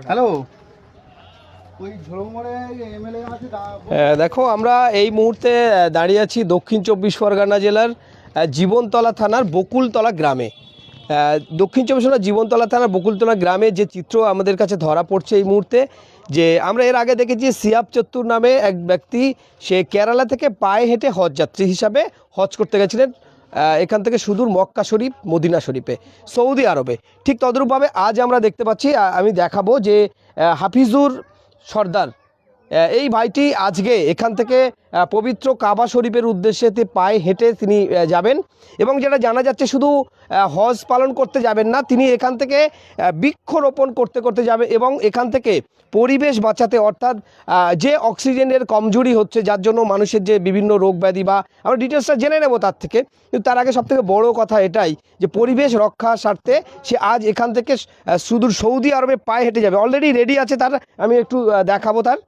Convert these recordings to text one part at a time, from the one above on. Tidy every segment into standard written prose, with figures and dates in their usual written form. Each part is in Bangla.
হ্যালো। দেখো আমরা এই মুহূর্তে দাঁড়িয়ে আছি দক্ষিণ চব্বিশ পরগনা জেলার জীবনতলা থানার বকুলতলা গ্রামে। দক্ষিণ চব্বিশ পরগনা জীবনতলা থানার বকুলতলা গ্রামে যে চিত্র আমাদের কাছে ধরা পড়ছে এই মুহূর্তে, যে আমরা এর আগে দেখেছি সিয়াব চত্তুর নামে এক ব্যক্তি, সে কেরালা থেকে পায়ে হেঁটে হজ যাত্রী হিসাবে হজ করতে গেছিলেন এখান থেকে সুদূর মক্কা শরীফ মদিনা শরীফে সৌদি আরবে। ঠিক তদ্রূপভাবে আজ আমরা দেখতে পাচ্ছি, আমি দেখাবো যে হাফিজুর সর্দার এই ভাইটি আজকে এখান থেকে পবিত্র কাবা শরীফের উদ্দেশ্যে পায়ে হেঁটে তিনি যাবেন, এবং যেটা জানা যাচ্ছে শুধু হজ পালন করতে যাবেন না, তিনি এখান থেকে বৃক্ষরোপণ করতে করতে যাবে এবং এখান থেকে পরিবেশ বাঁচাতে, অর্থাৎ যে অক্সিজেনের কমজোরি হচ্ছে যার জন্য মানুষের যে বিভিন্ন রোগ ব্যাধি, বা আমরা ডিটেলসটা জেনে নেব তার থেকে, কিন্তু তার আগে সবথেকে বড় কথা এটাই যে পরিবেশ রক্ষার স্বার্থে সে আজ এখান থেকে সুদূর সৌদি আরবে পায়ে হেঁটে যাবে। অলরেডি রেডি আছে তার, আমি একটু দেখাবো তার,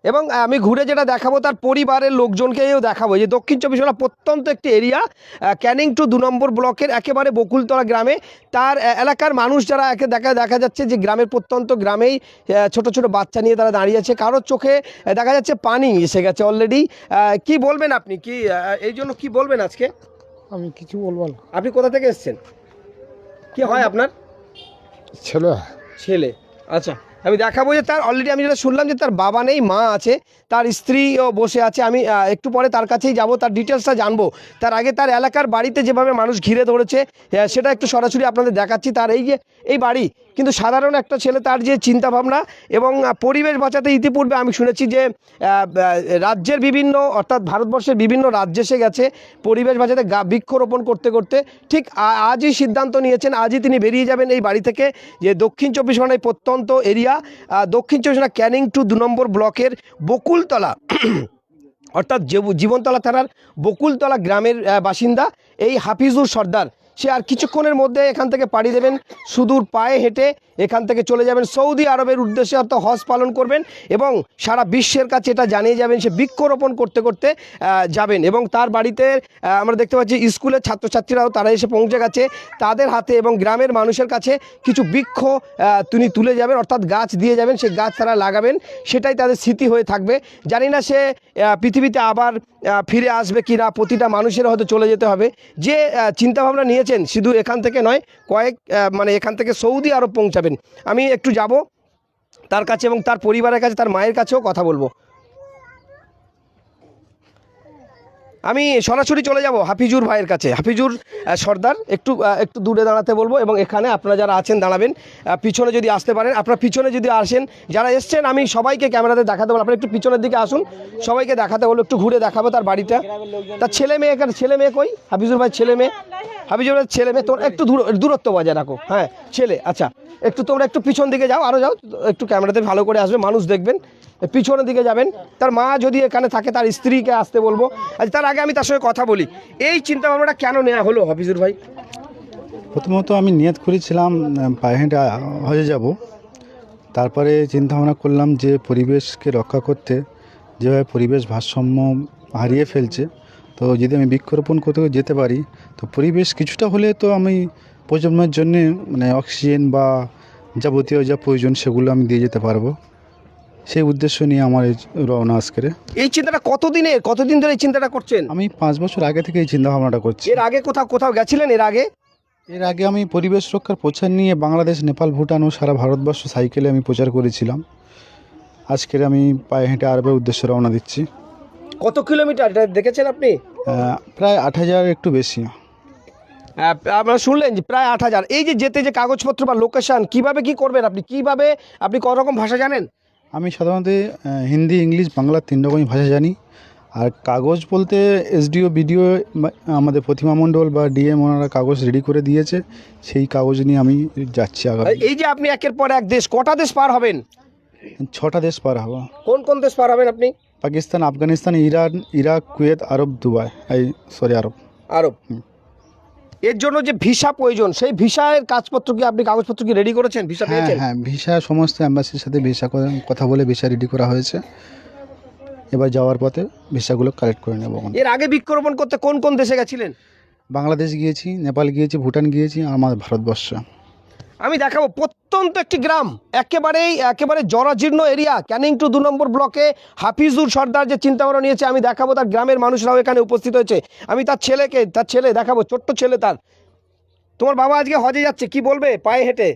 এবং আমি ঘুরে যেটা দেখাবো তার পরিবারের লোকজনকেও দেখাবো যে দক্ষিণ চব্বিশ পরগনা প্রত্যন্ত একটি এরিয়া, ক্যানিং টু 2 নম্বর ব্লকের একেবারে বকুলতলা গ্রামে তার এলাকার মানুষ যারা দেখা যাচ্ছে যে গ্রামের প্রত্যন্ত গ্রামেই ছোট ছোট বাচ্চা নিয়ে তারা দাঁড়িয়ে আছে, কারোর চোখে দেখা যাচ্ছে পানি এসে গেছে অলরেডি। কি বলবেন আপনি, কি এই জন্য কি বলবেন আজকে? আমি কিছু বলবো না। আপনি কোথা থেকে এসেছেন, কি হয় আপনার? ছেলে। ছেলে, আচ্ছা। আমি দেখাবো যে তার অলরেডি আমি যেটা শুনলাম যে তার বাবা নেই, মা আছে, তার স্ত্রীও বসে আছে। আমি একটু পরে তার কাছেই যাব, তার ডিটেলসটা জানবো। তার আগে তার এলাকার বাড়িতে যেভাবে মানুষ ঘিরে ধরেছে সেটা একটু সরাসরি আপনাদের দেখাচ্ছি। তার এই যে এই বাড়ি কিন্তু সাধারণ একটা ছেলে, তার যে চিন্তাভাবনা এবং পরিবেশ বাঁচাতে ইতিপূর্বে আমি শুনেছি যে রাজ্যের বিভিন্ন, অর্থাৎ ভারতবর্ষের বিভিন্ন রাজ্যে সে গেছে পরিবেশ বাঁচাতে বৃক্ষরোপণ করতে করতে। ঠিক আজই সিদ্ধান্ত নিয়েছেন, আজই তিনি বেরিয়ে যাবেন এই বাড়ি থেকে, যে দক্ষিণ চব্বিশ পরগনায় প্রত্যন্ত এরিয়া দক্ষিণ চব্বিশ পরগনা ক্যানিং টু 2 নম্বর ব্লকের বকুলতলা অর্থাৎ জীবনতলা থানার বকুলতলা গ্রামের বাসিন্দা এই হাফিজুর সর্দার। সে আর কিছুক্ষণের মধ্যে এখান থেকে পাড়ি দেবেন, সুদূর পায়ে হেঁটে এখান থেকে চলে যাবেন সৌদি আরবের উদ্দেশ্যে, অর্থাৎ হজ পালন করবেন এবং সারা বিশ্বের কাছে এটা জানিয়ে যাবেন। সে বৃক্ষরোপণ করতে করতে যাবেন এবং তার বাড়িতে আমরা দেখতে পাচ্ছি স্কুলের ছাত্রছাত্রীরাও তারা এসে পৌঁছে গেছে, তাদের হাতে এবং গ্রামের মানুষের কাছে কিছু বৃক্ষ তিনি তুলে যাবেন, অর্থাৎ গাছ দিয়ে যাবেন, সে গাছ তারা লাগাবেন, সেটাই তাদের স্মৃতি হয়ে থাকবে। জানি না সে পৃথিবীতে আবার ফিরে আসবে কি না, প্রতিটা মানুষের হয়তো চলে যেতে হবে। যে চিন্তাভাবনা নিয়েছেন শুধু এখান থেকে নয়, মানে এখান থেকে সৌদি আরব পৌঁছাবেন। আমি একটু যাব তার কাছে এবং তার পরিবারের কাছে, তার মায়ের কাছেও কথা বলবো। আমি সরাসরি চলে যাব হাফিজুর ভাইয়ের কাছে, হাফিজুর সর্দার। একটু দূরে দাঁড়াতে বলবো এবং এখানে আপনারা যারা আছেন দাঁড়াবেন, পিছনে যদি আসতে পারেন, আপনারা পিছনে যদি আসেন, যারা এসছেন আমি সবাইকে ক্যামেরাতে দেখাতে বলবো, আপনারা একটু পিছনের দিকে আসুন, সবাইকে দেখাতে বলবো, একটু ঘুরে দেখাবো তার বাড়িটা। তার ছেলে মেয়ে, এখানে ছেলে মেয়ে কই? হাফিজুর ভাই ছেলে মেয়ে, হাফিজুর ভাই ছেলে মেয়ে, তোর একটু দূরত্ব বজায় রাখো। হ্যাঁ ছেলে, আচ্ছা একটু তোমরা একটু পিছন দিকে যাও, আরও যাও, একটু ক্যামেরাতে ভালো করে আসবে, মানুষ দেখবেন, পিছনের দিকে যাবেন। তার মা যদি এখানে থাকে তার স্ত্রীকে আসতে বলবো। আচ্ছা তার আগে আমি তার সঙ্গে কথা বলি, এই চিন্তা ভাবনাটা কেন নেওয়া হলো হাফিজুর ভাই? প্রথমত আমি নিয়ত করেছিলাম পায়ে হেঁটে হজে যাব, তারপরে চিন্তা ভাবনা করলাম যে পরিবেশকে রক্ষা করতে যেভাবে পরিবেশ ভারসাম্য হারিয়ে ফেলছে, তো যদি আমি বৃক্ষরোপণ করতে যেতে পারি তো পরিবেশ কিছুটা হলে তো আমি প্রজন্মের জন্যে মানে অক্সিজেন বা যাবতীয় যা প্রয়োজন সেগুলো আমি দিয়ে যেতে পারবো। সেই উদ্দেশ্য নিয়ে আমার রওনা আজকের। এই চিন্তাটা কতদিন ধরে এই চিন্তাটা করছেন? আমি 5 বছর আগে থেকে এই চিন্তা ভাবনাটা করছি। এর আগে কোথাও গেছিলেন? এর আগে আমি পরিবেশ রক্ষার প্রচার নিয়ে বাংলাদেশ, নেপাল, ভুটান ও সারা ভারতবর্ষ সাইকেলে আমি প্রচার করেছিলাম। আজকের আমি পায়ে হেঁটে আরবের উদ্দেশ্যে রওনা দিচ্ছি। কত কিলোমিটার এটা দেখেছেন আপনি? প্রায় 8,000 একটু বেশি। আপনারা শুনলেন যে প্রায় 8,000। এই যে যেতে যে কাগজপত্র বা লোকেশান কীভাবে কী করবেন আপনি কত রকম ভাষা জানেন? আমি সাধারণত হিন্দি, ইংলিশ, বাংলা 3 রকমই ভাষা জানি। আর কাগজ বলতে এসডিও, বিডিও, আমাদের প্রতিমা মণ্ডল বা ডিএম ওনারা কাগজ রেডি করে দিয়েছে, সেই কাগজ নিয়ে আমি যাচ্ছি আগামী। এই যে আপনি একের পর এক দেশ, কটা দেশ পার হবেন? 6টা দেশ পার হবো। কোন দেশ পার হবেন আপনি? Pakistan, Afghanistan, Iran, Iraq, Kuwait, Arab, Dubai, Arab. এর জন্য যে ভিসা প্রয়োজন, সেই ভিসার কাগজপত্র কি রেডি করেছেন? ভিসা পেয়েছেন? হ্যাঁ, ভিসা সমস্ত অ্যাম্বাসির সাথে কথা বলে ভিসা রেডি করা হয়েছে। এবার যাওয়ার পথে ভিসাগুলো কালেক্ট করে নেব। এর আগে বৃক্ষরোপণ করতে কোন দেশে গেছিলেন? বাংলাদেশ গিয়েছি, নেপাল গিয়েছি, ভুটান গিয়েছি, আমাদের ভারতবর্ষ। আমি দেখাবো প্রত্যন্ত একটি গ্রাম, একেবারে জরাজীর্ণ এরিয়া, ক্যানিং টু 2 নম্বর ব্লকে হাফিজুর সর্দার যে চিন্তাভাবনা নিয়েছে আমি দেখাবো। তার গ্রামের মানুষরাও এখানে উপস্থিত হয়েছে। আমি তার ছেলে দেখাবো, ছোট্ট ছেলে তার। তোমার বাবা আজকে হজে যাচ্ছে, কি বলবে পায়ে হেঁটে?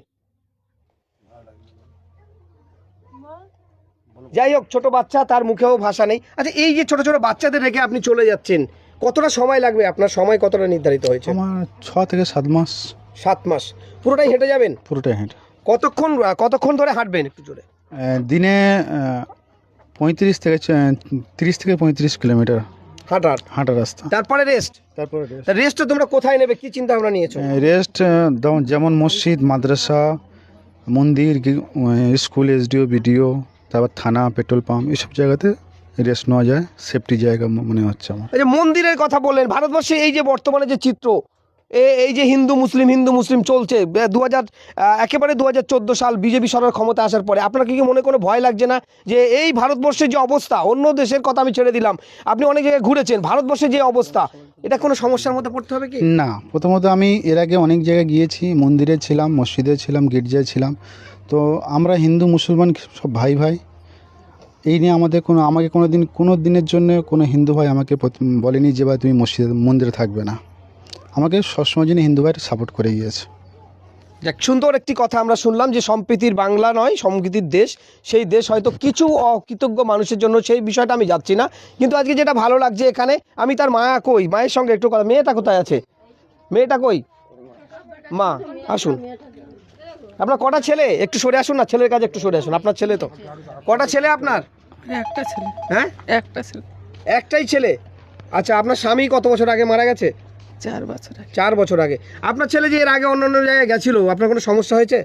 যাই হোক, ছোট বাচ্চা, তার মুখেও ভাষা নেই। আচ্ছা, এই যে ছোট ছোট বাচ্চাদের রেখে আপনি চলে যাচ্ছেন, কতটা সময় লাগবে? আপনার সময় কতটা নির্ধারিত হয়েছে? আমার 6 থেকে 7 মাস। 7 মাস পুরোটাই হেঁটে যাবেন? পুরোটাই হেঁটে। কতক্ষণ ধরে হাঁটবেন একটু জোরে? দিনে 30 থেকে 35 কিলোমিটার হাঁটা রাস্তা। তারপরে রেস্ট? তারপরে রেস্টটা তোমরা কোথায় নেবে, কি চিন্তা ভাবনা নিয়েছো? রেস্ট যেমন মসজিদ, মাদ্রাসা, মন্দির, স্কুল, এসডিও, বিডিও, তারপর থানা, পেট্রোল পাম্প, এইসব জায়গাতে রেস্ট নেওয়া যায়, সেফটি জায়গা মনে হচ্ছে আমার। এই যে মন্দিরের কথা বললেন, ভারতবর্ষে এই যে বর্তমানে যে চিত্র, এই যে হিন্দু মুসলিম চলছে 2014 সাল বিজেপি সরকার ক্ষমতা আসার পরে, আপনার কি মনে কোনো ভয় লাগছে না যে এই ভারতবর্ষের যে অবস্থা, অন্য দেশের কথা আমি ছেড়ে দিলাম, আপনি অনেক জায়গায় ঘুরেছেন, ভারতবর্ষের যে অবস্থা, এটা কোনো সমস্যার মধ্যে পড়তে হবে কি? না, প্রথমত আমি এর আগে অনেক জায়গায় গিয়েছি, মন্দিরে ছিলাম, মসজিদে ছিলাম, গির্জায় ছিলাম। তো আমরা হিন্দু মুসলমান সব ভাই ভাই। এই নিয়ে আমাকে কোনো দিনের জন্য কোনো হিন্দু ভাই আমাকে বলেনি যে ভাই তুমি মন্দিরে থাকবে না। আমাকে সবসময় জন্য হিন্দু ভাইয়ের সাপোর্ট করে গিয়েছে। যাক, সুন্দর একটি কথা আমরা শুনলাম যে সম্প্রীতির বাংলা নয়, সম্প্রীতির দেশ। সেই দেশ হয়তো কিছু অকৃতজ্ঞ মানুষের জন্য, সেই বিষয়টা আমি যাচ্ছি না, কিন্তু আজকে যেটা ভালো লাগছে এখানে, আমি তার মায়ের সঙ্গে একটু কথা। মেয়েটা কোথায় আছে? মেয়েটা কই? মা আসুন। আপনার কটা ছেলে? একটু সরে আসুন না, ছেলের কাছে একটু সরে আসুন। আপনার ছেলে তো, কটা ছেলে আপনার? একটা ছেলে। হ্যাঁ, একটা ছেলে। একটাই ছেলে। আচ্ছা, আপনার স্বামী কত বছর আগে মারা গেছে? 4 বছর আগে। 4 বছর আগে। আপনার ছেলে যে এর আগে অন্য জায়গায় গেছিল, আপনার কোনো সমস্যা হয়েছে?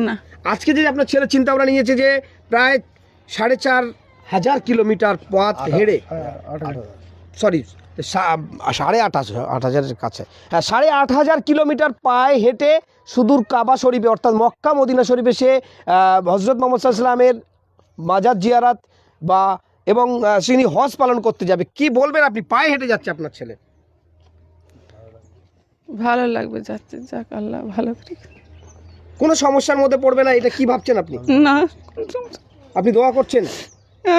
না। আজকে যে আপনার ছেলে চিন্তা ভাবনা নিয়েছে যে প্রায় 4,500 কিলোমিটার পথ হেঁটে, সরি 8,500 কাছে, হ্যাঁ 8,500 কিলোমিটার পায়ে হেঁটে সুদূর কাবা শরীফে অর্থাৎ মক্কা মদিনা শরীফে সে হজরত মোহাম্মদ সাল্লাল্লাহু আলাইহি ওয়াসাল্লামের মাজার জিয়ারাত এবং তিনি হজ পালন করতে যাবে। কি বলবেন আপনি? পায়ে হেঁটে যাচ্ছে আপনার ছেলে, ভালো লাগবে যাচ্ছে, যাক আল্লাহ ভালো করে। কোনো সমস্যার মধ্যে পড়বে না, এটা কি ভাবছেন আপনি? না, আপনি দোয়া করছেন?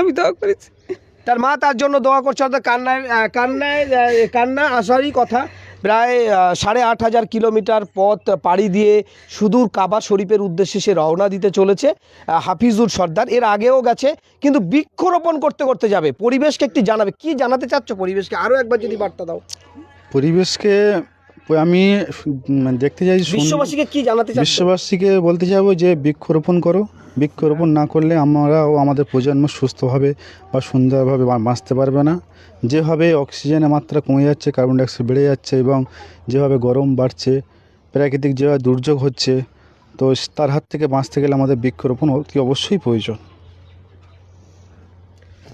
আমি দোয়া করেছি। তার মা তার জন্য দোয়া করছে, অর্থাৎ কান্না আসারই কথা। প্রায় 8,500 কিলোমিটার পথ পাড়ি দিয়ে সুদূর কাবা শরীফের উদ্দেশ্যে সে রওনা দিতে চলেছে হাফিজুর সর্দার। এর আগেও গেছে, কিন্তু বৃক্ষরোপণ করতে করতে যাবে। পরিবেশকে একটি জানাবে, কি জানাতে চাচ্ছ পরিবেশকে? আরও একবার যদি বার্তা দাও। পরিবেশকে আমি দেখতে চাই, বিশ্ববাসীকে কি জানাতে চাচ্ছ? বিশ্ববাসীকে বলতে চাইবো যে বৃক্ষরোপণ করো। বৃক্ষরোপণ না করলে আমরা ও আমাদের প্রজন্ম সুস্থভাবে বা সুন্দরভাবে বাঁচতে পারবে না। যেভাবে অক্সিজেনের মাত্রা কমে যাচ্ছে, কার্বন ডাইঅক্সাইড বেড়ে যাচ্ছে, এবং যেভাবে গরম বাড়ছে, প্রাকৃতিক যেভাবে দুর্যোগ হচ্ছে, তো তার হাত থেকে বাঁচতে গেলে আমাদের বৃক্ষরোপণ অতি অবশ্যই প্রয়োজন।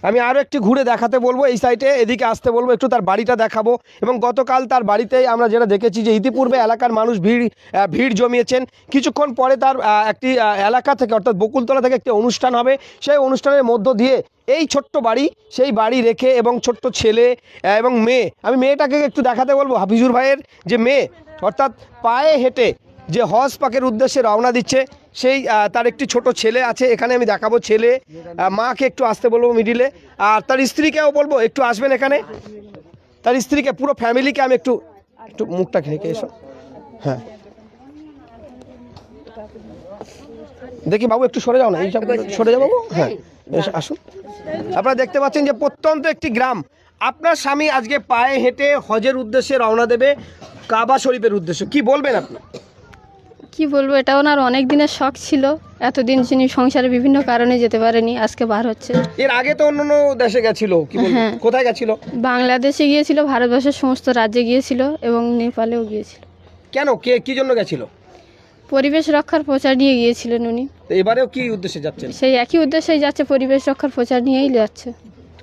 আমি আরও একটি ঘুরে দেখাতে বলবো, এই সাইডে এদিকে আসতে বলবো, একটু তার বাড়িটা দেখাবো। এবং গতকাল তার বাড়িতেই আমরা যেটা দেখেছি যে ইতিপূর্বে এলাকার মানুষ ভিড় জমিয়েছেন। কিছুক্ষণ পরে তার একটি এলাকা থেকে অর্থাৎ বকুলতলা থেকে একটি অনুষ্ঠান হবে। সেই অনুষ্ঠানের মধ্য দিয়ে এই ছোট্ট বাড়ি, সেই বাড়ি রেখে এবং ছোট্ট ছেলে এবং মেয়ে, আমি মেয়েটাকে একটু দেখাতে বলবো। হাফিজুর ভাইয়ের যে মেয়ে, অর্থাৎ পায়ে হেঁটে যে হজ পাকের উদ্দেশ্যে রওনা দিচ্ছে, সেই তার একটি ছোট ছেলে আছে এখানে, আমি দেখাবো ছেলে। মাকে একটু আসতে বলবো মিডিলে, আর তার স্ত্রীকেও বলবো একটু আসবেন এখানে। তার স্ত্রীকে, পুরো ফ্যামিলিকে আমি একটু মুখটা খেয়ে এসো। হ্যাঁ, দেখি বাবু একটু সরে যাও না, এই সব সরে যাও বাবু। হ্যাঁ, আসুন। আপনারা দেখতে পাচ্ছেন যে প্রত্যন্ত একটি গ্রাম। আপনার স্বামী আজকে পায়ে হেঁটে হজের উদ্দেশ্যে রওনা দেবে কাবা শরীফের উদ্দেশ্যে, কি বলবেন আপনি? কি বলবো, এটা ওনার অনেক দিনের শখ ছিল। এতদিন তিনি সংসারে বিভিন্ন কারণে যেতে পারেনি, আজকে বার হচ্ছে। এর আগে তো অন্য দেশে গেছিল, কি বলবো? হ্যাঁ। কোথায় গেছিল? বাংলাদেশে গিয়েছিল, ভারতবর্ষের সমস্ত রাজ্যে গিয়েছিল এবং নেপালেও গিয়েছিল। কেন, কি জন্য গেছিল? পরিবেশ রক্ষার প্রচার নিয়ে গিয়েছিলেন উনি। তো এবারেও কি উদ্দেশ্যে যাচ্ছেন? সেই একই উদ্দেশ্যেই যাচ্ছে, পরিবেশ রক্ষার প্রচার নিয়েই যাচ্ছে।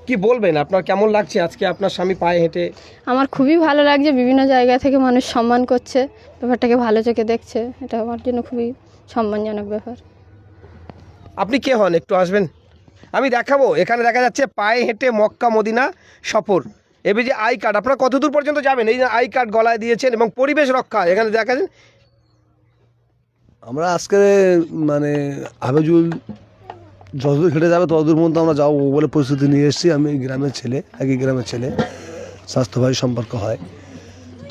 কি বলবেন, আপনার কেমন লাগছে আজকে আপনার স্বামী পায়ে হেঁটে? আমার খুবই ভালো লাগছে, বিভিন্ন জায়গা থেকে মানুষ সম্মান করছে, ব্যাপারটাকে ভালো চোখে দেখছে, এটা আমার জন্য খুবই সম্মানজনক ব্যাপার। আপনি কে হন, একটু আসবেন? আমি দেখাবো, এখানে দেখা যাচ্ছে পায়ে হেঁটে মক্কা মদিনা সফর। এবার যে আই কার্ড, আপনারা কত দূর পর্যন্ত যাবেন? এই যে আই কার্ড গলায় দিয়েছেন, এবং পরিবেশ রক্ষা এখানে দেখা যাচ্ছে। আমরা আজকে মানে হাফিজুল যতদূর হেঁটে যাবে ততদূর মধ্যে আমরা যাবো বলে প্রস্তুতি নিয়ে এসেছি। আমি গ্রামের ছেলে, একই গ্রামের ছেলে, স্বাস্থ্যভাই সম্পর্ক হয়।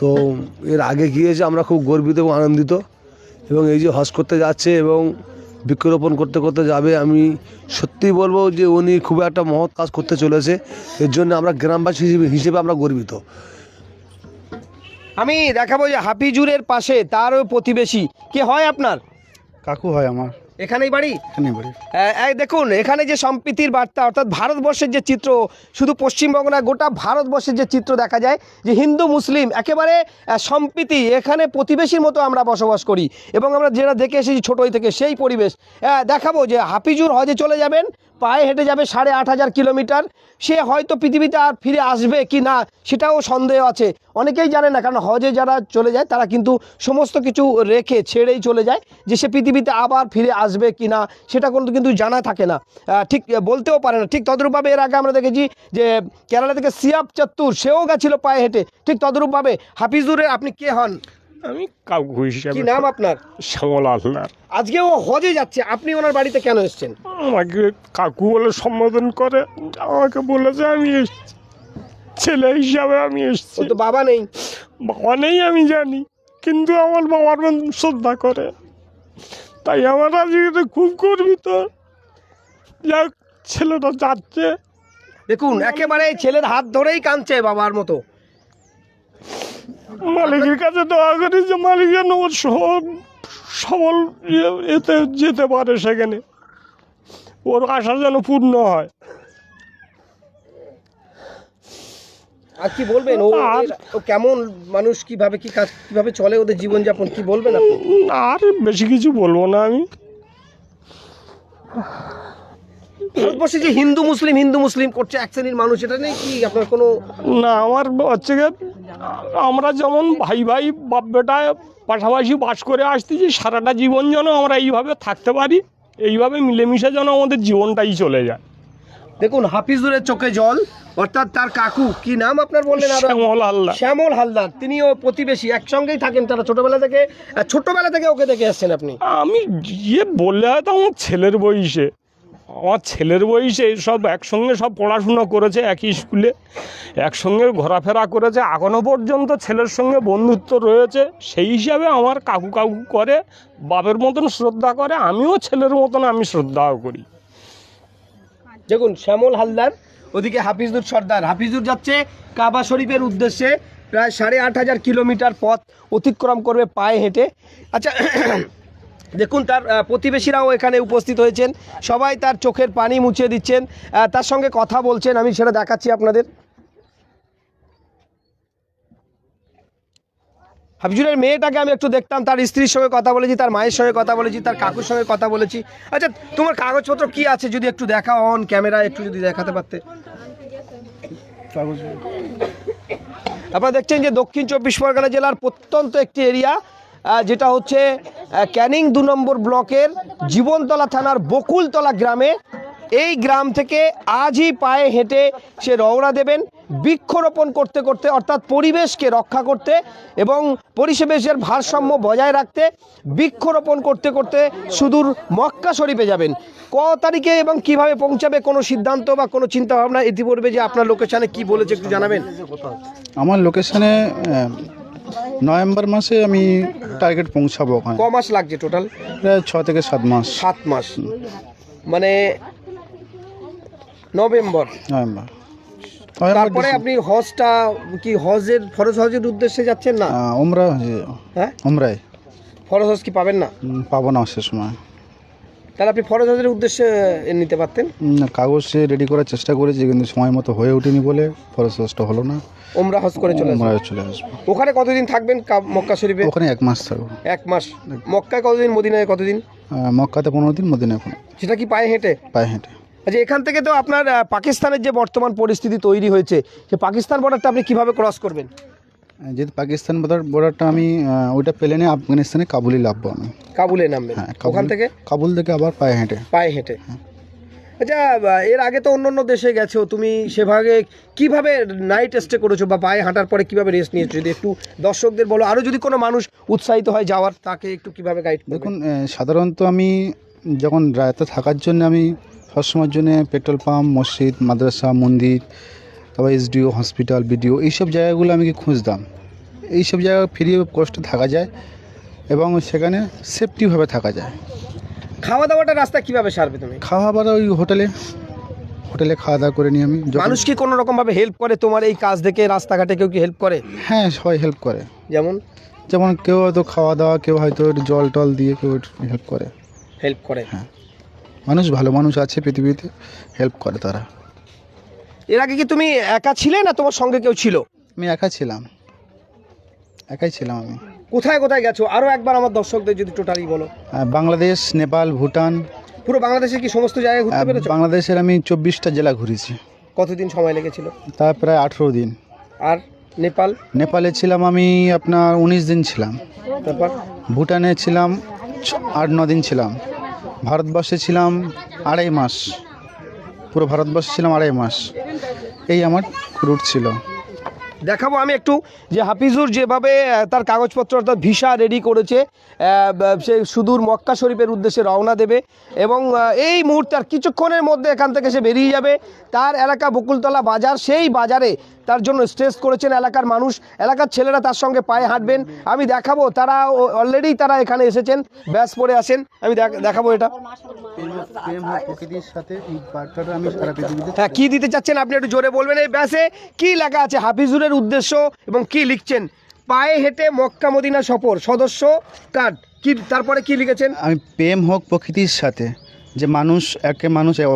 তো এর আগে গিয়েছে, আমরা খুব গর্বিত এবং আনন্দিত। এবং এই যে হজ করতে যাচ্ছে এবং বৃক্ষরোপণ করতে করতে যাবে, আমি সত্যিই বলবো যে উনি খুব একটা মহৎ কাজ করতে চলেছে। এর জন্য আমরা গ্রামবাসী হিসেবে আমরা গর্বিত। আমি দেখাবো যে হাফিজুরের পাশে তারও প্রতিবেশী কে হয় আপনার, কাকু হয় আমার, এখানেই বাড়ি। এখানে বাড়ি। দেখুন এখানে যে সম্প্রীতির বার্তা, অর্থাৎ ভারতবর্ষের যে চিত্র, শুধু পশ্চিমবঙ্গ না গোটা ভারতবর্ষের যে চিত্র দেখা যায়, যে হিন্দু মুসলিম একেবারে সম্প্রীতি, এখানে প্রতিবেশীর মতো আমরা বসবাস করি এবং আমরা যেটা দেখে এসেছি ছোটোই থেকে সেই পরিবেশ। দেখাবো যে হাফিজুর হজে চলে যাবেন, পায়ে হেঁটে যাবে 8,500 কিলোমিটার। সে হয়তো পৃথিবীতে আর ফিরে আসবে কি না সেটাও সন্দেহ আছে, অনেকেই জানে না। কারণ হজে যারা চলে যায় তারা কিন্তু সমস্ত কিছু রেখে ছেড়েই চলে যায়, যে সে পৃথিবীতে আবার ফিরে আসবে কি না সেটা কিন্তু জানা থাকে না, ঠিক বলতেও পারে না। ঠিক তদ্রূপভাবে এর আগে আমরা দেখেছি যে কেরালা থেকে সিয়াব চাত্তুর, সেও গেছিল পায়ে হেঁটে। ঠিক তদ্রূপভাবে হাফিজুরের আপনি কে হন? আমি কাকু হিসাবে। কি নাম আপনার? শ্যামল হালদার। আজকে ও হজে যাচ্ছে, আপনি ওনার বাড়িতে কেন এসেছেন? আমাকে কাকু বলে সম্বোধন করে, আমাকে বলেছে আমি এসেছি, ছেলে হিসাবে আমি ও এসেছি। তো বাবা নেই। বাবা নেই আমি জানি, কিন্তু আমার বাবার মন শ্রদ্ধা করে, তাই আমার আজকে খুব গর্বিত। যাক, ছেলেটা যাচ্ছে। দেখুন একেবারে ছেলের হাত ধরেই কাঁদছে বাবার মতো। মালিকের কাছে দোয়া করি যে মালিক যেন ওর সবল এতে যেতে পারে, সেখানে ওর আশা যেন পূর্ণ হয়। আর কি বলবেন, ও কেমন মানুষ, কিভাবে কি কাজ, কিভাবে চলে ওদের জীবনযাপন, কি বলবেন আপনি? আর বেশি কিছু বলবো না আমি। ভারতবর্ষে যে হিন্দু মুসলিম করছে এক শ্রেণীর মানুষ, এটা নেই কি আপনার কোনো? না, আমার হচ্ছে গিয়ে আমরা যেমন ভাই ভাই বাপ বেটা পাশাপাশি বাস করে আসতেছি, সারাটা জীবন যেন আমরা এইভাবে থাকতে পারি, এইভাবে মিলেমিশে যেন আমাদের জীবনটাই চলে যায়। দেখুন হাফিজুরের চোখে জল, অর্থাৎ তার কাকু, কি নাম আপনার বললেন? শ্যামল হালদার। শ্যামল হালদার, তিনিও প্রতিবেশী, একসঙ্গেই থাকেন তারা ছোটবেলা থেকে ওকে দেখে আসছেন আপনি? আমি গিয়ে বললে হয়তো আমার ছেলের বয়সে সব একসঙ্গে সব পড়াশুনো করেছে, একই স্কুলে একসঙ্গে ঘোরাফেরা করেছে, এখনও পর্যন্ত ছেলের সঙ্গে বন্ধুত্ব রয়েছে। সেই হিসাবে আমার কাকু করে, বাপের মতন শ্রদ্ধা করে, আমিও ছেলের মতন আমি শ্রদ্ধাও করি। দেখুন শ্যামল হালদার, ওদিকে হাফিজুর সর্দার। হাফিজুর যাচ্ছে কাবা শরীফের উদ্দেশ্যে, প্রায় 8,500 কিলোমিটার পথ অতিক্রম করবে পায়ে হেঁটে। আচ্ছা দেখুন তার প্রতিবেশীরাও এখানে উপস্থিত হয়েছেন, সবাই তার চোখের পানি মুছিয়ে দিচ্ছেন, তার সঙ্গে কথা বলছেন, আমি সেটা দেখাচ্ছি আপনাদের। হাফিজুরের মেয়েটাকে আমি একটু দেখতাম, তার স্ত্রীর সঙ্গে কথা বলেছি, তার মায়ের সঙ্গে কথা বলেছি, তার কাকুর সঙ্গে কথা বলেছি। আচ্ছা তোমার কাগজপত্র কি আছে যদি একটু দেখাও, অন ক্যামেরা একটু যদি দেখাতে পারতে। আপনারা দেখছেন যে দক্ষিণ 24 পরগনা জেলার প্রত্যন্ত একটি এরিয়া, যেটা হচ্ছে ক্যানিং 2 নম্বর ব্লকের জীবনতলা থানার বকুলতলা গ্রামে। এই গ্রাম থেকে আজই পায়ে হেঁটে সে রওনা দেবেন বৃক্ষরোপণ করতে করতে, অর্থাৎ পরিবেশকে রক্ষা করতে এবং পরিবেশের ভারসাম্য বজায় রাখতে বৃক্ষরোপণ করতে করতে সুদূর মক্কা শরীফে যাবেন। ক তারিখে এবং কিভাবে পৌঁছাবে কোনো সিদ্ধান্ত বা কোনো চিন্তাভাবনা ইতিপূর্বে যে আপনার লোকেশানে কি বলেছে একটু জানাবেন? আমার লোকেশনে নভেম্বর মাসে আমি টার্গেট পৌঁছাবো ওখানে। ক মাস লাগছে টোটাল? প্রায় 6 থেকে 7 মাস। 7 মাস, মানে নভেম্বর। তারপরে আপনি হজটা কি ফরজ হজের উদ্দেশ্যে যাচ্ছেন না? ওমরা, হ্যাঁ ওমরাই। ফরজ হজ কি পাবেন না? পাবো না সে সময়। তাহলে আপনি ফরজ হজের উদ্দেশ্যে নিতে পারতেন। কাগজ রেডি করার চেষ্টা করেছি, কিন্তু সময় মতো হয়ে ওঠেনি বলে ফরজ হজটা হলো না। ওমরা হজ করে চলে আসবো। ওখানে কতদিন থাকবেন মক্কা শরীফে? ওখানে 1 মাস থাকবো। 1 মাস। মক্কায় কতদিন, মদিনায় কতদিন? মক্কাতে 15 দিন, মদিনায় 15। সেটা কি পায়ে হেঁটে? পায়ে হেঁটে। আচ্ছা এখান থেকে তো আপনার পাকিস্তানের যে বর্তমান পরিস্থিতি তৈরি হয়েছে, সে পাকিস্তান বর্ডারটা আপনি কিভাবে ক্রস করবেন? যেহেতু পাকিস্তান বর্ডারটা আমি ওইটা প্লেনে আফগানিস্তানে কাবুলে নামবো আমি। কাবুলে নামবেন? হ্যাঁ, ওখান থেকে কাবুল থেকে আবার পায়ে হেঁটে। আচ্ছা, এর আগে তো অন্য দেশে গেছো তুমি, সেভাবে কিভাবে নাইট স্টে করেছো বা পায়ে হাঁটার পরে কিভাবে রেস্ট নিয়েছো, যদি একটু দর্শকদের বলো, আরও যদি কোনো মানুষ উৎসাহিত হয় যাওয়ার, তাকে একটু কিভাবে গাইড দেখুন সাধারণত আমি যখন রায়তে থাকার জন্য আমি সবসময়ের জন্য পেট্রোল পাম্প, মসজিদ, মাদ্রাসা, মন্দির, তারপর এসডিও, হসপিটাল, বিডিও, এইসব জায়গাগুলো আমি খুঁজতাম। এইসব জায়গা ফ্রি কষ্টে থাকা যায় এবং সেখানে সেফটিভাবে থাকা যায়। খাওয়া দাওয়াটা রাস্তা কিভাবে সারবে তুমি? খাওয়া দাওয়া ওই হোটেলে খাওয়া দাওয়া করে নিই আমি। মানুষ কি কোনো রকমভাবে হেল্প করে তোমার এই কাজ দেখে? রাস্তাঘাটে কেউ কি হেল্প করে? হ্যাঁ, সবাই হেল্প করে। যেমন কেউ হয়তো খাওয়া দাওয়া, কেউ হয়তো জল টল দিয়ে কেউ হেল্প করে। হ্যাঁ, মানুষ ভালো মানুষ আছে পৃথিবীতে, হেল্প করে তারা। এর আগে কি তুমি একা ছিলে না তোমার সঙ্গে কেউ ছিল? আমি একাই ছিলাম আমি। কোথায় কোথায় গেছো আরও একবার আমার দর্শকদের যদি টোটালি বলো। বাংলাদেশ, নেপাল, ভুটান, পুরো বাংলাদেশে কি সমস্ত জায়গায় ঘুরতে পেরেছো? বাংলাদেশের আমি 24টা জেলা ঘুরেছি। কতদিন সময় লেগেছিল? তা প্রায় 18 দিন। আর নেপালে ছিলাম আমি আপনার 19 দিন ছিলাম। তারপর ভুটানে ছিলাম 8-9 দিন ছিলাম। ভারতবর্ষে ছিলাম 2.5 মাস। পুরো ভারতবর্ষে ছিলাম 2.5 মাস। এই আমার রুট ছিল। দেখাবো আমি একটু যে হাফিজুর যেভাবে তার কাগজপত্র অর্থাৎ ভিসা রেডি করেছে, সে সুদূর মক্কা শরীফের উদ্দেশ্যে রওনা দেবে এবং এই মুহূর্তে আর কিছুক্ষণের মধ্যে এখান থেকে সে বেরিয়ে যাবে। তার এলাকা বকুলতলা বাজার, সেই বাজারে তার জন্য স্ট্রেস করেছেন এলাকার মানুষ, এলাকার ছেলেরা তার সঙ্গে পায়ে হাঁটবেন। আমি দেখাবো, তারা অলরেডি তারা এখানে এসেছেন, ব্যাস পরে আসেন। আমি দেখাবো এটা। হ্যাঁ, কি দিতে চাচ্ছেন আপনি একটু জোরে বলবেন। এই ব্যাসে কি লেখা আছে, হাফিজুরের উদ্দেশ্য এবং কি লিখছেন? পায়ে হেঁটে মক্কা মদিনা সফর, সদস্য কার্ড, কি তারপরে কি লিখেছেন? আমি প্রেম হোক প্রকৃতির সাথে, যে মানুষ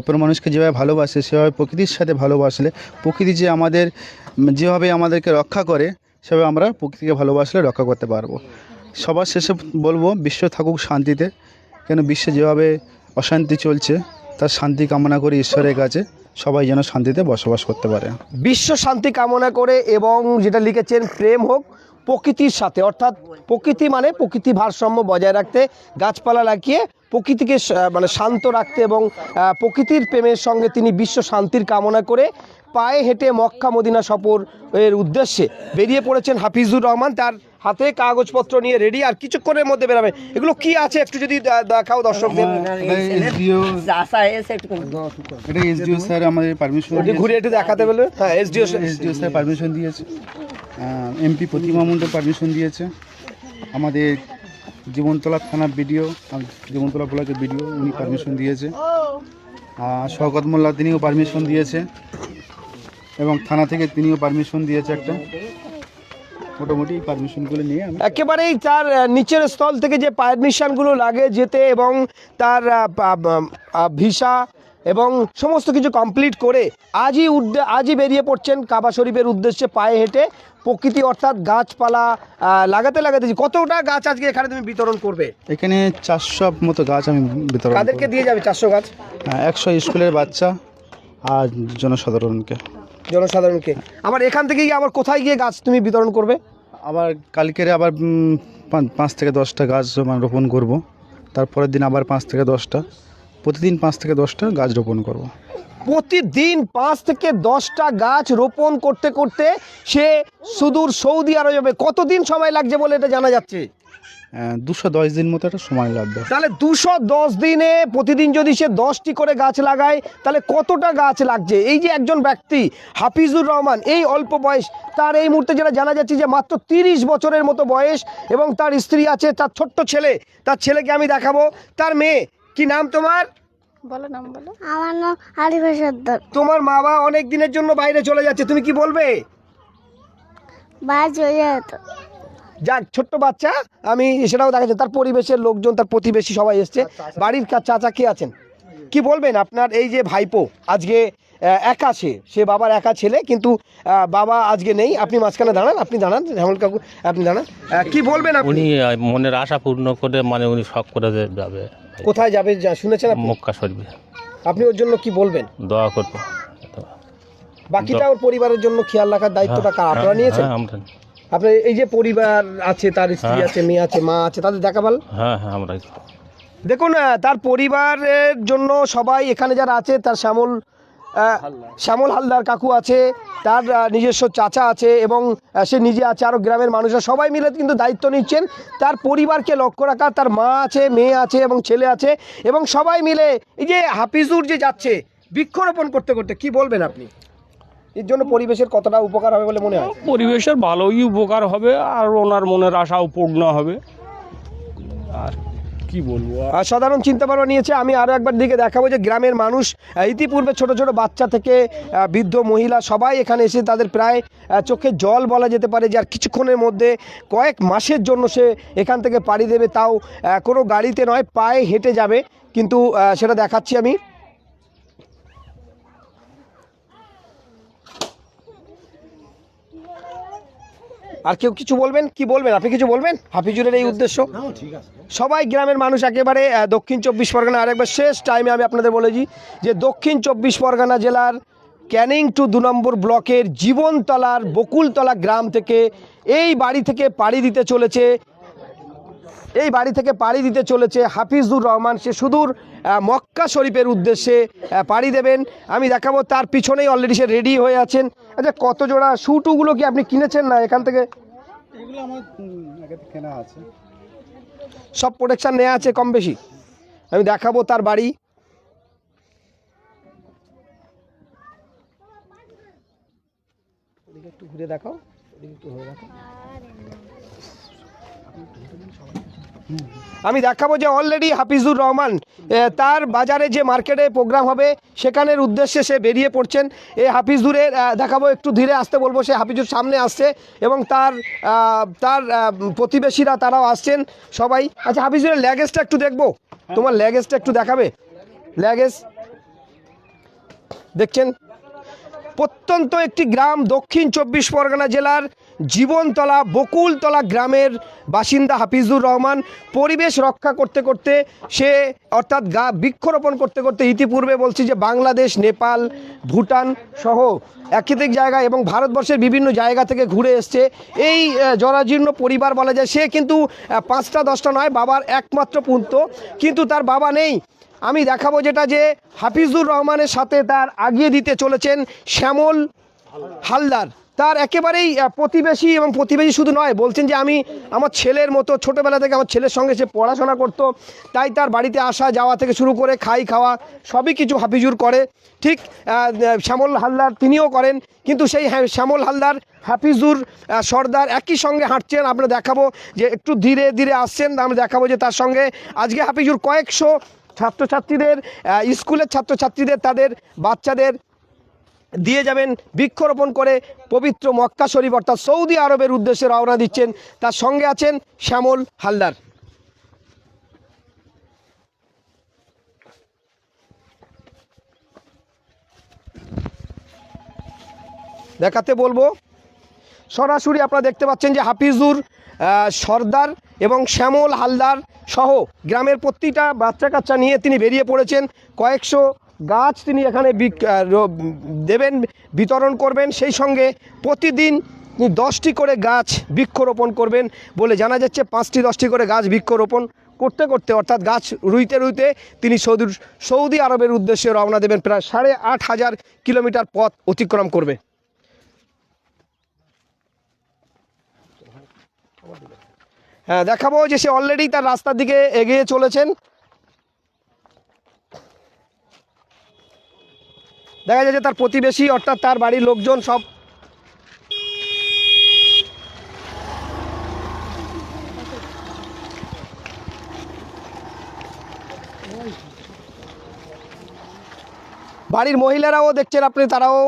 অপর মানুষকে যেভাবে ভালোবাসে সেভাবে প্রকৃতির সাথে ভালোবাসলে, প্রকৃতি যেভাবে আমাদেরকে রক্ষা করে সেভাবে আমরা প্রকৃতিকে ভালোবাসলে রক্ষা করতে পারবো। সবার শেষে বলবো, বিশ্ব থাকুক শান্তিতে, কেন বিশ্বে যেভাবে অশান্তি চলছে তার শান্তি কামনা করি ঈশ্বরের কাছে, সবাই যেন শান্তিতে বসবাস করতে পারে। বিশ্ব শান্তি কামনা করে এবং যেটা লিখেছেন প্রেম হোক প্রকৃতির সাথে, অর্থাৎ প্রকৃতি মানে প্রকৃতি ভারসাম্য বজায় রাখতে, গাছপালা লাগিয়ে প্রকৃতিকে মানে শান্ত রাখতে এবং প্রকৃতির প্রেমের সঙ্গে তিনি বিশ্ব শান্তির কামনা করে পায়ে হেঁটে মক্কা মদিনা সফর এর উদ্দেশ্যে বেরিয়ে পড়েছেন হাফিজুর রহমান। তার হাতে কাগজপত্র নিয়ে রেডি, আর কিছুক্ষণের মধ্যে বেরাবে। এগুলো কি আছে একটু যদি দেখাও দর্শকদের। এটা এসডিও স্যার আমাদের পারমিশন ঘুরে একটু দেখাতে বলবে। হ্যাঁ, এসডিও স্যার পারমিশন দিয়েছে, এমপি প্রতিমা মণ্ডল পারমিশন দিয়েছে, আমাদের জীবনতলা থানা বিডিও, জীবনতলা ব্লকের বিডিও, উনি পারমিশন দিয়েছে, শওকত মোল্লা তিনিও পারমিশন দিয়েছে এবং থানা থেকে তিনিও পারমিশন দিয়েছে একটা। মোটামুটি এই পারমিশনগুলো নিয়ে আমি একেবারেই তার নিচের স্থল থেকে যে পারমিশনগুলো লাগে যেতে এবং তার ভিসা এবং সমস্ত কিছু কমপ্লিট করে আজই বেরিয়ে পড়ছেন কাবা শরীফের উদ্দেশ্যে পায়ে হেঁটে। প্রকৃতি অর্থাৎ গাছপালা লাগাতে কতটা গাছ আজকে এখানে তুমি বিতরণ করবে? এখানে 400 মতো গাছ আমি বিতরণ। কাদেরকে দিয়ে যাবে 400 গাছ? 100 স্কুলের বাচ্চা আর জনসাধারণকে। আবার এখান থেকে আবার কোথায় গিয়ে গাছ তুমি বিতরণ করবে? আবার কালকের আবার 5 থেকে 10টা গাছ রোপণ করব। তারপরের দিন আবার 5 থেকে 10টা, প্রতিদিন 5 থেকে 10টা গাছ রোপণ করব। প্রতিদিন 5 থেকে 10টা গাছ রোপণ করতে করতে সে সুদূর সৌদি আরবে কতদিন সময় লাগছে বলে এটা জানা যাচ্ছে? 210 দিন মতো একটা সময় লাগবে। তাহলে 210 দিনে প্রতিদিন যদি সে 10টি করে গাছ লাগায় তাহলে কতটা গাছ লাগছে? এই যে একজন ব্যক্তি হাফিজুর রহমান, এই অল্প বয়স, তার এই মুহূর্তে যেটা জানা যাচ্ছে যে মাত্র 30 বছরের মতো বয়স এবং তার স্ত্রী আছে, তার ছোট্ট ছেলে, তার ছেলেকে আমি দেখাবো। তার মেয়ে, কি নাম তোমার? বলো নাম বলো। আমার নাম আরিফা সর্দার। তোমার মা বাবা অনেক দিনের জন্য বাইরে চলে যাচ্ছে, তুমি কি বলবে? বাইরে চলে যেত। যাক, ছোট্ট বাচ্চা, আমি সেটাও দেখা যাচ্ছে তার পরিবেশের লোকজন, তার প্রতিবেশী সবাই এসছে। বাড়ির চাচা কে আছেন, কি বলবেন? আপনার এই যে ভাইপো আজকে একা, সে বাবার একা ছেলে, কিন্তু বাবা আজকে নেই। আপনি মাঝখানে দাঁড়ান, হেমল কাকু আপনি দাঁড়ান, কি বলবেন আপনি? উনি মনের আশা পূর্ণ করে, মানে উনি শখ করে যাবে। কোথায় যাবে শুনেছেন আপনি? মক্কা শরীফে। আপনি ওর জন্য কি বলবেন? দোয়া করবো। বাকিটা ওর পরিবারের জন্য খেয়াল রাখার দায়িত্বটা কার, আপনারা নিয়েছেন? আপনার এই যে পরিবার আছে, তার স্ত্রী আছে, মেয়ে আছে, মা আছে, তাদের দেখাভাল? হ্যাঁ, আমরা দেখুন তার পরিবারের জন্য সবাই এখানে যারা আছে, তার শ্যামল হালদার কাকু আছে, তার নিজস্ব চাচা আছে এবং সে নিজে আছে, আরও গ্রামের মানুষরা সবাই মিলে কিন্তু দায়িত্ব নিচ্ছেন তার পরিবারকে লক্ষ্য রাখা। তার মা আছে, মেয়ে আছে এবং ছেলে আছে এবং সবাই মিলে এই যে হাফিজুর যে যাচ্ছে বৃক্ষরোপণ করতে করতে, কি বলবেন আপনি? এর জন্য পরিবেশের কতটা উপকার হবে বলে মনে হয়? পরিবেশের ভালোই উপকার হবে আর ওনার মনের আশাও পূর্ণ হবে। আর কি বলবো আর সাধারণ চিন্তাভাবনা নিয়েছে। আমি আরও একবার দিকে দেখাবো যে গ্রামের মানুষ ইতিপূর্বে ছোট ছোট বাচ্চা থেকে বৃদ্ধ মহিলা সবাই এখানে এসে তাদের প্রায় চোখে জল বলা যেতে পারে যে আর কিছুক্ষণের মধ্যে কয়েক মাসের জন্য সে এখান থেকে পাড়ি দেবে, তাও কোনো গাড়িতে নয়, পায়ে হেঁটে যাবে। কিন্তু সেটা দেখাচ্ছি আমি। আর কেউ কিছু বলবেন? কি বলবেন আপনি? কিছু বলবেন হাফিজুরের এই উদ্দেশ্য? সবাই গ্রামের মানুষ একেবারে দক্ষিণ 24 পরগনা, আরেকবার শেষ টাইমে আমি আপনাদের বলেছি যে দক্ষিণ 24 পরগনা জেলার ক্যানিং টু 2 নম্বর ব্লকের জীবনতলার বকুলতলা গ্রাম থেকে এই বাড়ি থেকে পাড়ি দিতে চলেছে হাফিজুর রহমান। সে সুদূর মক্কা শরীফের উদ্দেশ্যে পাড়ি দেবেন। আমি দেখাবো, তার পিছনেই অলরেডি সে রেডি হয়ে আছেন। আচ্ছা, কত জোড়া শুটুগুলো কি আপনি কিনেছেন না এখান থেকে? এগুলো আমার আগে থেকে কেনা আছে। সব প্রোটেকশান নেওয়া আছে কম বেশি। আমি দেখাবো তার বাড়ি। একটু ঘুরে দেখাও, একটু ঘুরে দেখাও। আমি দেখাবো যে অলরেডি হাফিজুর রহমান তার বাজারে যে মার্কেটে প্রোগ্রাম হবে সেখানের উদ্দেশ্যে সে বেরিয়ে পড়ছেন। এই হাফিজুরের দেখাবো, একটু ধীরে আসতে বলবো। সে হাফিজুর সামনে আসছে এবং তার প্রতিবেশীরা তারাও আসছেন সবাই। আচ্ছা, হাফিজুরের ল্যাগেজটা একটু দেখবো, তোমার ল্যাগেজটা একটু দেখাবে। ল্যাগেজ দেখছেন, প্রত্যন্ত একটি গ্রাম, দক্ষিণ 24 পরগনা জেলার জীবনতলা বকুলতলা গ্রামের বাসিন্দা হাফিজুর রহমান। পরিবেশ রক্ষা করতে করতে সে অর্থাৎ বৃক্ষরোপণ করতে করতে ইতিপূর্বে বলছি যে বাংলাদেশ, নেপাল, ভুটান সহ একাধিক জায়গা এবং ভারতবর্ষের বিভিন্ন জায়গা থেকে ঘুরে এসছে। এই জরাজীর্ণ পরিবার বলা যায়। সে কিন্তু 5টা 10টা নয়, বাবার একমাত্র পুত্র, কিন্তু তার বাবা নেই। আমি দেখাবো যেটা যে হাফিজুর রহমানের সাথে তার আগিয়ে দিতে চলেছেন শ্যামল হালদার, তার একেবারেই প্রতিবেশী। এবং প্রতিবেশী শুধু নয়, বলছেন যে আমি আমার ছেলের মতো, ছোটোবেলা থেকে আমার ছেলের সঙ্গে সে পড়াশোনা করতো, তাই তার বাড়িতে আসা যাওয়া থেকে শুরু করে খাওয়া সবই কিছু হাফিজুর করে। ঠিক শ্যামল হালদার তিনিও করেন, কিন্তু সেই শ্যামল হালদার হাফিজুর সর্দার একই সঙ্গে হাঁটছেন। আমরা দেখাবো যে একটু ধীরে ধীরে আসছেন। আমরা দেখাবো যে তার সঙ্গে আজকে হাফিজুর কয়েকশো ছাত্রছাত্রীদের, স্কুলের ছাত্রছাত্রীদের, তাদের বাচ্চাদের দিয়ে যাবেন বৃক্ষরোপণ করে পবিত্র মক্কা শরীফ অর্থাৎ সৌদি আরবের উদ্দেশ্যে রওনা দিচ্ছেন। তার সঙ্গে আছেন শ্যামল হালদার। দেখাতে বলবো সরাসরি। আপনারা দেখতে পাচ্ছেন যে হাফিজুর সর্দার এবং শ্যামল হালদার সহ গ্রামের প্রতিটা বাচ্চা কাচ্চা নিয়ে তিনি বেরিয়ে পড়েছেন। কয়েকশো গাছ তিনি এখানে দেবেন, বিতরণ করবেন। সেই সঙ্গে প্রতিদিন 10টি করে গাছ বৃক্ষরোপণ করবেন বলে জানা যাচ্ছে। 5টি 10টি করে গাছ বৃক্ষরোপণ করতে করতে অর্থাৎ গাছ রুইতে তিনি সৌদি আরবের উদ্দেশ্যে রওনা দেবেন। প্রায় 8,500 কিলোমিটার পথ অতিক্রম করবে। হ্যাঁ, দেখাবো যে সে অলরেডি তার রাস্তার দিকে এগিয়ে চলেছেন। দেখা যাচ্ছে তার প্রতিবেশী অর্থাৎ তার বাড়ির লোকজন সব বাড়ির মহিলারাও দেখছেন আপনি, তারাও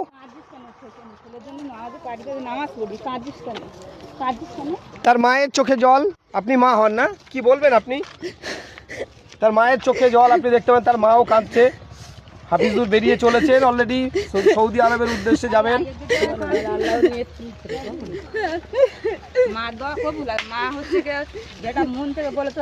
তার মায়ের চোখে জল। আপনি মা হন না, কি বলবেন আপনি? তার মায়ের চোখে জল আপনি দেখতে পাবেন, তার মাও কাঁদছে। হাফিজুর বেরিয়ে চলেছেন অলরেডি, সৌদি আরবের উদ্দেশ্যে যাবেন। মা দোয়া কবুল, মা হচ্ছে যেটা মন থেকে বলে তো